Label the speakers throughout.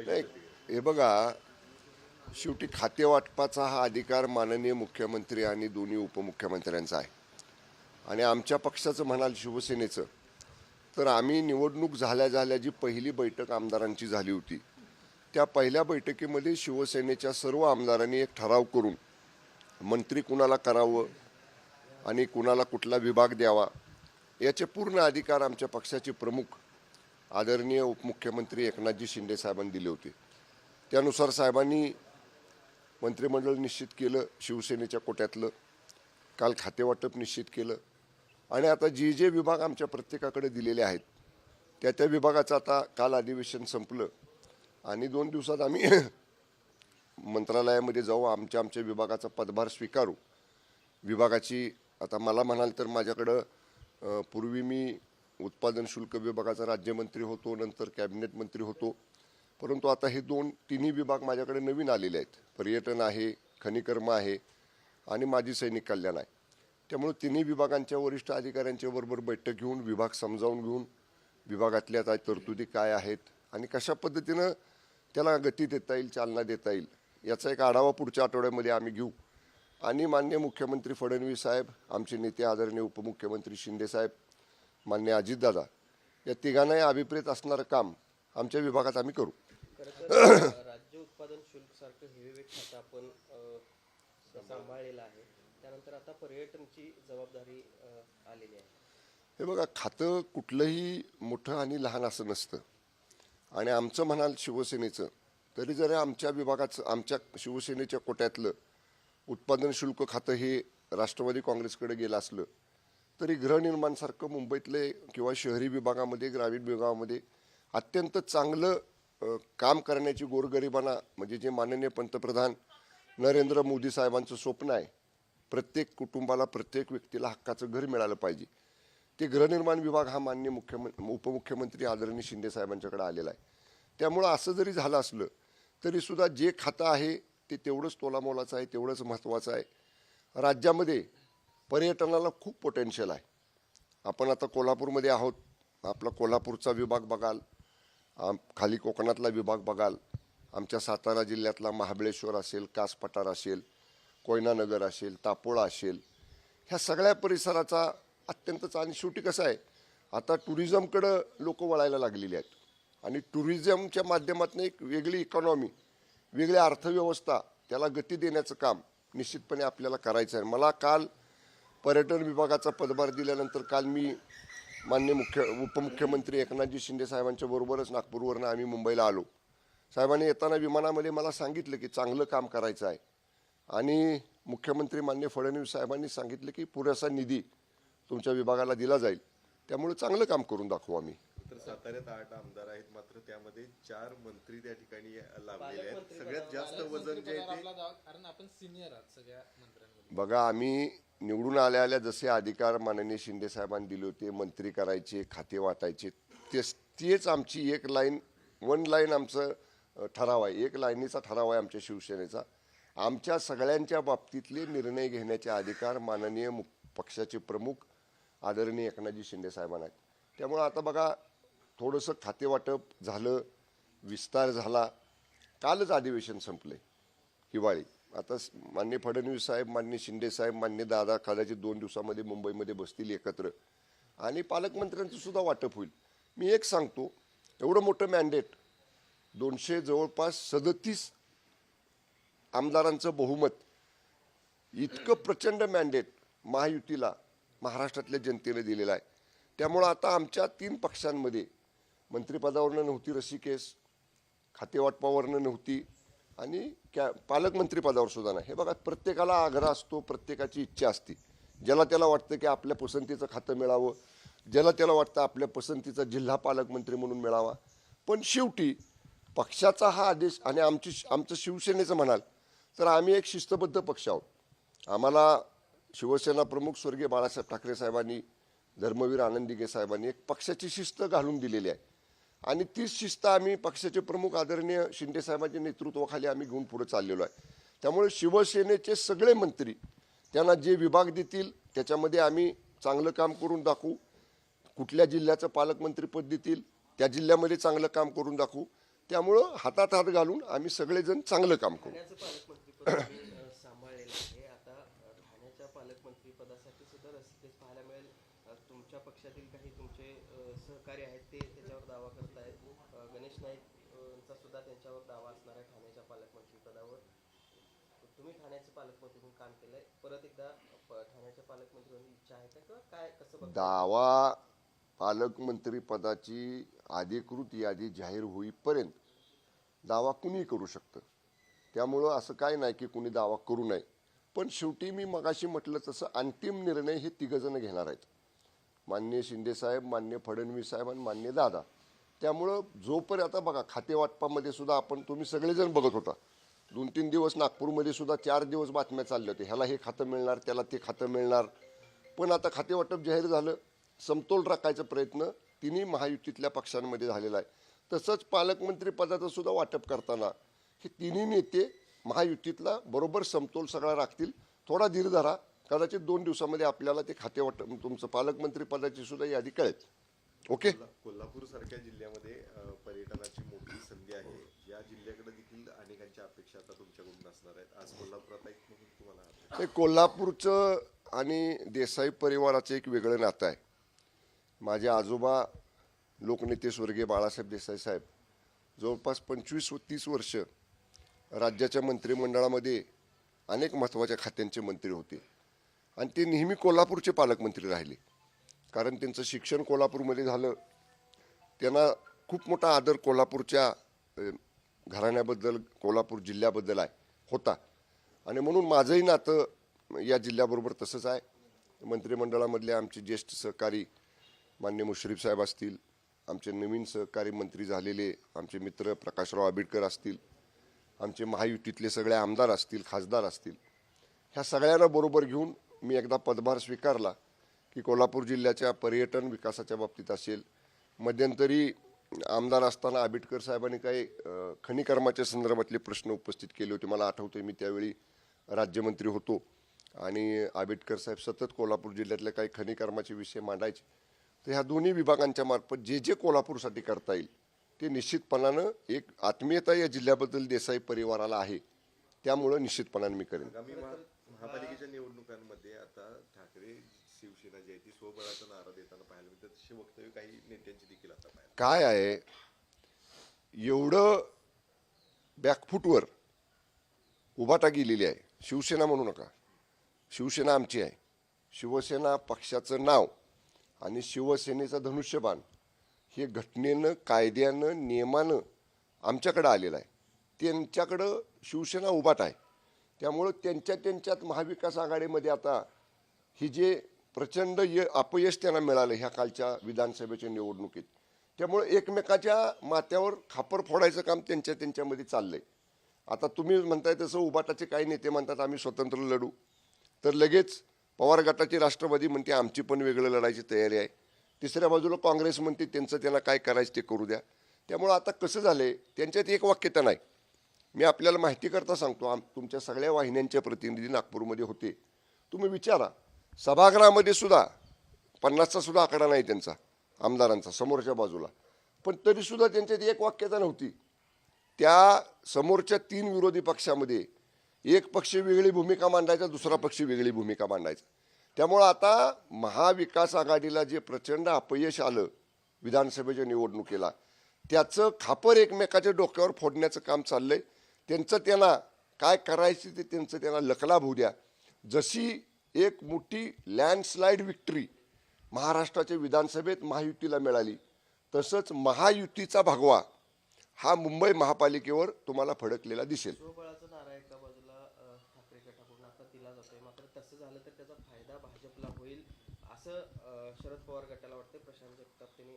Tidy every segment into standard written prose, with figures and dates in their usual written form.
Speaker 1: नाही, हे बघा, शेवटी खाते वाटपाचा हा अधिकार माननीय मुख्यमंत्री आणि दोन्ही उपमुख्यमंत्र्यांचा आहे. आणि आमच्या पक्षाचं म्हणाल शिवसेनेचं, तर आम्ही निवडणूक झाल्या जी पहिली बैठक आमदारांची झाली होती, त्या पहिल्या बैठकीमध्ये शिवसेनेच्या सर्व आमदारांनी एक ठराव करून मंत्री कुणाला करावं आणि कुणाला कुठला विभाग द्यावा याचे पूर्ण अधिकार आमच्या पक्षाचे प्रमुख आदरणीय उपमुख्यमंत्री एकनाथजी शिंदे साहेबांनी दिले होते. त्यानुसार साहेबांनी मंत्रिमंडळ निश्चित केलं, शिवसेनेच्या कोट्यातलं काल खातेवाटप निश्चित केलं आणि आता जे विभाग आमच्या प्रत्येकाकडे दिलेले आहेत त्या विभागाचं आता काल अधिवेशन संपलं आणि 2 दिवसात आम्ही मंत्रालयामध्ये जाऊ, आमच्या विभागाचा पदभार स्वीकारू. विभागाची आता मला म्हणाल तर माझ्याकडं पूर्वी मी उत्पादन शुल्क विभागाचा राज्यमंत्री होतो, नंतर कॅबिनेट मंत्री होतो, परंतु आता हे तिन्ही विभाग माझ्याकडे नवीन आलेले आहेत. पर्यटन आहे, खनिकर्म आहे आणि माजी सैनिक कल्याण आहे. त्यामुळे तिन्ही विभागांच्या वरिष्ठ अधिकाऱ्यांच्या बरोबर बैठक घेऊन विभाग समजावून घेऊन विभागातल्या तरतुदी काय आहेत आणि कशा पद्धतीनं त्याला गती देता येईल, चालना देता येईल याचा एक आढावा पुढच्या आठवड्यामध्ये आम्ही घेऊ. आणि माननीय मुख्यमंत्री फडणवीस साहेब, आमचे नेते आदरणीय उपमुख्यमंत्री शिंदे साहेब, माननीय अजितदादा या तिघांनाही अभिप्रेत असणारं काम आमच्या विभागात आम्ही करू.
Speaker 2: राज्य उत्पादन शुल्क सारखं हेवी खातं आपण सांभाळलेलं आहे, त्यानंतर आता पर्यटनची जबाबदारी आलेली आहे.
Speaker 1: हे बघा, खातं कुठलंही मोठं आणि लहान असं नसतं आणि आमचं म्हणाल शिवसेनेचं तरी जरी आमच्या विभागाचं, आमच्या शिवसेनेच्या कोट्यातलं उत्पादन शुल्क खातं हे राष्ट्रवादी काँग्रेसकडे गेलं असलं तरी गृहनिर्माणसारखं मुंबईतले किंवा शहरी विभागामध्ये, ग्रामीण विभागामध्ये अत्यंत चांगलं काम करण्याची गोरगरिबांना, म्हणजे जे माननीय पंतप्रधान नरेंद्र मोदी साहेबांचं स्वप्न आहे, प्रत्येक कुटुंबाला, प्रत्येक व्यक्तीला हक्काचं घर मिळालं पाहिजे, ते गृहनिर्माण विभाग हा माननीय उपमुख्यमंत्री आदरणीय शिंदे साहेबांच्याकडे आलेला आहे. त्यामुळं असं जरी झालं असलं तरीसुद्धा जे खातं आहे ते तेवढंच तोलामोलाचं आहे, तेवढंच महत्त्वाचं आहे. राज्यामध्ये पर्यटनाला खूप पोटेन्शियल आहे. आपण आता कोल्हापूरमध्ये आहोत, आपला कोल्हापूरचा विभाग बघाल, खाली कोकणातला विभाग बघाल, आमच्या सातारा जिल्ह्यातला महाबळेश्वर असेल, कास पठार असेल, कोयनानगर असेल, तापोळा असेल, ह्या सगळ्या परिसराचा अत्यंत. आणि शेवटी कसं आहे, आता टुरिझमकडं लोक वळायला लागलेली आहेत आणि टुरिझमच्या माध्यमातून एक वेगळी इकॉनॉमी, वेगळी अर्थव्यवस्था, त्याला गती देण्याचं काम निश्चितपणे आपल्याला करायचं आहे. मला काल पर्यटन विभागाचा पदभार दिल्यानंतर काल मी माननीय उपमुख्यमंत्री एकनाथजी शिंदे साहेबांच्या बरोबरच नागपूरवरनं आम्ही मुंबईला आलो. साहेबांनी येताना विमानामध्ये मला सांगितलं की चांगलं काम करायचं आहे आणि मुख्यमंत्री माननीय फडणवीस साहेबांनी सांगितलं की पुरेसा निधी तुमच्या विभागाला दिला जाईल, त्यामुळे चांगलं काम करून दाखवू आम्ही.
Speaker 3: तर साताऱ्यात 8 आमदार आहेत, मात्र त्यामध्ये 4 मंत्री त्या ठिकाणी लाभलेले आहेत. सगळ्यात जास्त वजन जे आहे ते,
Speaker 4: कारण आपण सिनियर आहात सगळ्या मंत्र्यांमध्ये.
Speaker 1: बघा, आम्ही निवडून आल्या जसे अधिकार माननीय शिंदे साहेबांनी दिले होते, मंत्री करायचे, खाते वाटायचे, तेच आमची वन लाईन आमचं ठराव आहे, एक लाईनीचा ठराव आहे आमच्या शिवसेनेचा. आमच्या सगळ्यांच्या बाबतीतले निर्णय घेण्याचे अधिकार माननीय पक्षाचे प्रमुख आदरणीय एकनाथजी शिंदे साहेबांना आहेत. त्यामुळं आता बघा, थोडंसं खातेवाटप झालं, विस्तार झाला, कालच अधिवेशन संपले हिवाळी. आता माननीय फडणवीस साहेब, माननीय शिंदे साहेब, माननीय दादा कदाचित 2 दिवसामध्ये मुंबईमध्ये बसतील एकत्र आणि पालकमंत्र्यांचं सुद्धा वाटप होईल. मी एक सांगतो, एवढं मोठं मॅन्डेट, 200 जवळपास 37 आमदारांचं बहुमत, इतकं प्रचंड मॅन्डेट महायुतीला, महाराष्ट्रातल्या जनतेने दिलेला आहे. त्यामुळं आता आमच्या 3 पक्षांमध्ये मंत्रिपदावरनं नव्हती रस्सीकेस, खातेवाटपावरनं नव्हती आणि पालकमंत्रीपदावर सुद्धा नाही. हे बघा, प्रत्येकाला आग्रह असतो, प्रत्येकाची इच्छा असते. ज्याला त्याला वाटतं की आपल्या पसंतीचं खातं मिळावं, ज्याला त्याला वाटतं आपल्या पसंतीचा जिल्हा पालकमंत्री म्हणून मिळावा. पण शेवटी पक्षाचा हा आदेश आणि आमचं शिवसेनेचं म्हणाल तर आम्ही एक शिस्तबद्ध पक्ष आहोत. आम्हाला शिवसेना प्रमुख स्वर्गीय बाळासाहेब ठाकरे साहेबांनी, धर्मवीर आनंद दिघे साहेबांनी एक पक्षाची शिस्त घालून दिलेली आहे आणि तीच शिस्त आम्ही पक्षाचे प्रमुख आदरणीय शिंदे साहेबांच्या नेतृत्वाखाली आम्ही घेऊन पुढे चाललेलो आहे. त्यामुळे शिवसेनेचे सगळे मंत्री त्यांना जे विभाग देतील त्याच्यामध्ये आम्ही चांगलं काम करून दाखवू. कुठल्या जिल्ह्याचं पालकमंत्रीपद देतील त्या जिल्ह्यामध्ये चांगलं काम करून दाखवू. त्यामुळं हातात हात घालून आम्ही सगळेजण चांगलं काम करू.
Speaker 2: ठाण्याचं पालकमंत्रीपद तुम्ही सांभाळलेलं आहे. आता ठाण्याच्या पालकमंत्रीपदासाठी सुद्धा रस्सीखेच पाहायला मिळेल. तुमच्या पक्षातील काही तुमचे सहकारी आहेत ते त्याच्यावर दावा करतायत. गणेश नाईकचा सुद्धा त्यांच्यावर दावा असणार आहे ठाण्याच्या पालकमंत्रीपदावर. तुम्ही ठाण्याचे पालकमंत्री म्हणून काम केलंय, परत एकदा ठाण्याच्या पालकमंत्री होण्याची इच्छा आहे का किंवा काय, कसं बघताय?
Speaker 1: दावा पालकमंत्री पदाची अधिकृत यादी जाहीर होईपर्यंत दावा कुणी करू शकतं. त्यामुळं असं काय नाही की कुणी दावा करू नये. पण शेवटी मी मगाशी म्हटलं तसं अंतिम निर्णय हे तिघजण घेणार आहेत, माननीय शिंदेसाहेब, माननीय फडणवीस साहेब आणि माननीय दादा. त्यामुळं जोपर्यंत आता बघा खाते वाटपामध्ये सुद्धा आपण तुम्ही सगळेजण बघत होता, 2-3 दिवस नागपूरमध्ये सुद्धा 4 दिवस बातम्या चालल्या होत्या, ह्याला हे खातं मिळणार, त्याला ते खातं मिळणार. पण आता खाते वाटप जाहीर झालं, समतोल राखायचा प्रयत्न तिन्ही महायुतीतल्या पक्षांमध्ये झालेला आहे. तसंच पालकमंत्री पदाचं सुद्धा वाटप करताना हे तिन्ही नेते महायुतीतला बरोबर समतोल सगळा राखतील. थोडा धीर धरा, कदाचित 2 दिवसामध्ये आपल्याला ते खाते वाटप तुमचं पालकमंत्री पदाची सुद्धा यादी कळेल. ओके.
Speaker 3: कोल्हापूर सारख्या जिल्ह्यामध्ये पर्यटनाची मोठी संधी आहे. या जिल्ह्याकडे देखील अनेकांच्या अपेक्षा आता तुमच्याकडून असणार आहेत. आज कोल्हापुरात एक म्हणून तुम्हाला
Speaker 1: हे कोल्हापूरचं आणि देसाई परिवाराचं एक वेगळं नातं आहे. माझे आजोबा लोकनेते स्वर्गीय बाळासाहेब देसाई साहेब जवळपास 25-30 वर्ष राज्याच्या मंत्रिमंडळामध्ये अनेक महत्त्वाच्या खात्यांचे मंत्री होते आणि ते नेहमी कोल्हापूरचे पालकमंत्री राहिले. कारण त्यांचं शिक्षण कोल्हापूरमध्ये झालं. त्यांना खूप मोठा आदर कोल्हापूरच्या घराण्याबद्दल, कोल्हापूर जिल्ह्याबद्दल होता आणि म्हणून माझंही नातं या जिल्ह्याबरोबर तसंच आहे. मंत्रिमंडळामधले आमचे ज्येष्ठ सहकारी माननीय मुश्रीफ साहेब असतील, आमचे नवीन सहकारी मंत्री झालेले आमचे मित्र प्रकाशराव आंबेडकर असतील, आमचे महायुतीतले सगळे आमदार असतील, खासदार असतील, ह्या सगळ्यांना बरोबर घेऊन मी एकदा पदभार स्वीकारला की कोल्हापूर जिल्ह्याच्या पर्यटन विकासाच्या बाबतीत असेल. मध्यंतरी आमदार असताना आंबेडकर साहेबांनी काही खनिकर्माच्या संदर्भातले प्रश्न उपस्थित केले होते. मला आठवतंय मी त्यावेळी राज्यमंत्री होतो आणि आंबेडकर साहेब सतत कोल्हापूर जिल्ह्यातले काही खनिकर्माचे विषय मांडायचे. तर ह्या दोन्ही विभागांच्या मार्फत जे जे कोल्हापूरसाठी करता येईल ते निश्चितपणानं एक आत्मीयता या जिल्ह्याबद्दल देसाई परिवाराला आहे. त्यामुळं निश्चितपणानं मी करेन.
Speaker 3: आगामी महापालिकेच्या निवडणुकांमध्ये आता ठाकरे शिवसेना जी आहे ती स्वबळाचा नारा देताना पाहायला मिळतात. तशी वक्तव्य काही नेत्यांची देखील आता पाहायला
Speaker 1: काय आहे, एवढं बॅकफूटवर उभाटा गेलेली आहे. शिवसेना म्हणू नका, शिवसेना आमची आहे. शिवसेना पक्षाचं नाव आणि शिवसेनेचं धनुष्यबाण हे घटनेनं, कायद्यानं, नियमानं आमच्याकडं आलेलं आहे. त्यांच्याकडं शिवसेना उभाट आहे. त्यामुळं त्यांच्यात महाविकास आघाडीमध्ये आता ही जे प्रचंड अपयश त्यांना मिळालं ह्या कालच्या विधानसभेच्या निवडणुकीत, त्यामुळे एकमेकाच्या माथ्यावर खापर फोडायचं काम त्यांच्यामध्ये चाललंय. आता तुम्ही म्हणताय तसं उभाटाचे काही नेते म्हणतात आम्ही स्वतंत्र लढू, तर लगेच पवार गटाची राष्ट्रवादी म्हणते आमची पण वेगळं लढायची तयारी आहे. तिसऱ्या बाजूला काँग्रेस म्हणते त्यांना काय करायचं ते करू द्या. त्यामुळं आता कसं झालंय, त्यांच्यात एक वाक्यता नाही. मी आपल्याला माहिती करता सांगतो, तुमच्या सगळ्या वाहिन्यांचे प्रतिनिधी नागपूरमध्ये होते. तुम्ही विचारा, सभागृहामध्ये सुद्धा 50चा सुद्धा आकडा नाही त्यांचा आमदारांचा समोरच्या बाजूला, पण तरीसुद्धा त्यांच्यात एक वाक्यता नव्हती. त्या समोरच्या 3 विरोधी पक्षामध्ये एक पक्ष वेगळी भूमिका मांडायचा, दुसरा पक्ष वेगळी भूमिका मांडायचा. त्यामुळं आता महाविकास आघाडीला जे प्रचंड अपयश आलं विधानसभेच्या निवडणुकीला, त्याचं खापर एकमेकाच्या डोक्यावर फोडण्याचं काम चाललंय. त्यांना काय करायचं ते त्यांना लकलाभ होऊ द्या. जशी एक मोठी लँडस्लाईड विक्ट्री महाराष्ट्राच्या विधानसभेत महायुतीला मिळाली, तसंच महायुतीचा भगवा हा मुंबई महापालिकेवर तुम्हाला फडकलेला दिसेल.
Speaker 2: स्वबळाचा नारा एका बाजूला ठाकरे गटाकडून आता दिला जातोय, मात्र तसं झालं तर त्याचा फायदा भाजपला होईल असं शरद पवार गटाला वाटतं. प्रशांत जगताप त्यांनी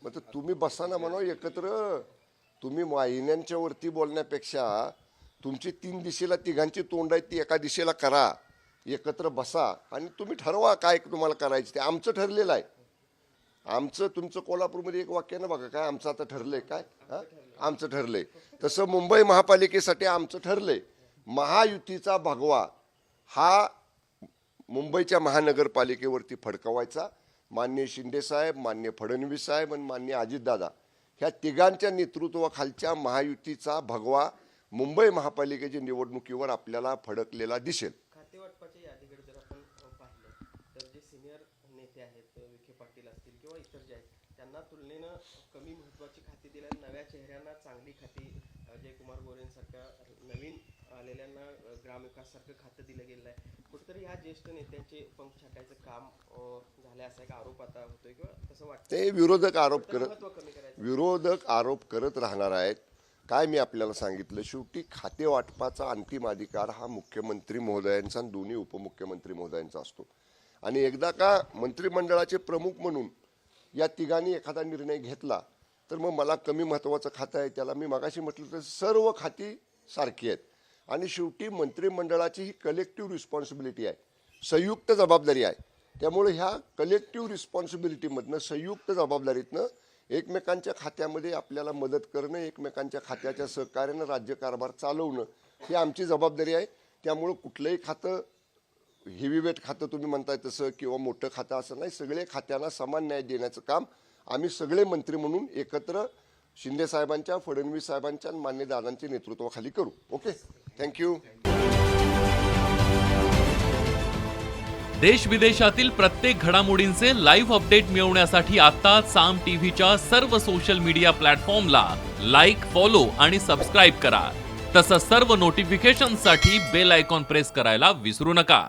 Speaker 1: मग तुम्ही बसा ना म्हणा एकत्र. तुम्ही वाहिन्यांच्या वरती बोलण्यापेक्षा तुमची 3 दिशेला तिघांची तोंड आहेत ती एका दिशेला करा, एकत्र बसा आणि तुम्ही ठरवा काय तुम्हाला करायचं ते. आमचं ठरलेलं आहे. आमचं तुमचं कोल्हापूरमध्ये एक वाक्य ना बघा काय आमचं आता ठरलंय काय, आमचं ठरलंय. तसं मुंबई महापालिकेसाठी आमचं ठरलंय महायुतीचा भगवा हा मुंबईच्या महानगरपालिकेवरती फडकवायचा. माननीय शिंदेसाहेब, माननीय फडणवीस साहेब आणि माननीय अजितदादा ह्या तिघांच्या नेतृत्वाखालच्या महायुतीचा भगवा मुंबई महापालिकेच्या निवडणुकीवर आपल्याला फडकलेला दिसेल.
Speaker 2: खाते वाटपाच्या यादीकडे जर आपण पाहिलं तर जे सिनियर नेते आहेत विखे पाटील असतील किंवा इतर जे आहेत त्यांना तुलनेनं कमी महत्त्वाची खाती दिल्या, नव्या चेहऱ्यांना चांगली खाती जयकुमार गोरेंसारख्या नवीन आलेल्यांना ग्रामविकाससारखं खातं दिलं गेलं आहे. कुठेतरी ह्या ज्येष्ठ नेत्यांचे पंख छाटायचं काम झालं असा एक आरोप आता होतोय किंवा तसं वाटतं.
Speaker 1: ते विरोधक आरोप करत
Speaker 2: महत्त्व कमी करायचं.
Speaker 1: विरोधक आरोप करत राहणार आहेत. काय मी आपल्याला सांगितलं, शेवटी खाते वाटपाचा अंतिम अधिकार हा मुख्यमंत्री महोदयांचा आणि दोन्ही उपमुख्यमंत्री महोदयांचा असतो. आणि एकदा का मंत्रिमंडळाचे प्रमुख म्हणून या तिघांनी एखादा निर्णय घेतला तर मग मला कमी महत्त्वाचं खातं आहे त्याला मी मगाशी म्हटलं तर सर्व खाती सारखी आहेत. आणि शेवटी मंत्रिमंडळाची ही कलेक्टिव्ह रिस्पॉन्सिबिलिटी आहे, संयुक्त जबाबदारी आहे. त्यामुळे ह्या कलेक्टिव्ह रिस्पॉन्सिबिलिटीमधनं संयुक्त जबाबदारीतनं एकमेकांच्या खात्यामध्ये आपल्याला मदत करणं, एकमेकांच्या खात्याच्या सहकार्यानं राज्यकारभार चालवणं ही आमची जबाबदारी आहे. त्यामुळं कुठलंही खातं हेवीवेट खातं तुम्ही म्हणताय तसं किंवा मोठं खातं असं नाही, सगळे खात्यांना समान न्याय देण्याचं काम आम्ही सगळे मंत्री म्हणून एकत्र शिंदे साहेबांच्या, फडणवीस साहेबांच्या आणि मान्य दादांच्या नेतृत्वाखाली करू. Okay, thank you.
Speaker 5: देश विदेशातील प्रत्येक घडामोडींचे लाईव्ह अपडेट मिळवण्यासाठी आता साम टीव्हीच्या सर्व सोशल मीडिया प्लॅटफॉर्मला लाईक, फॉलो आणि सबस्क्राईब करा. तसंच सर्व नोटिफिकेशनसाठी बेल आयकॉन प्रेस करायला विसरू नका.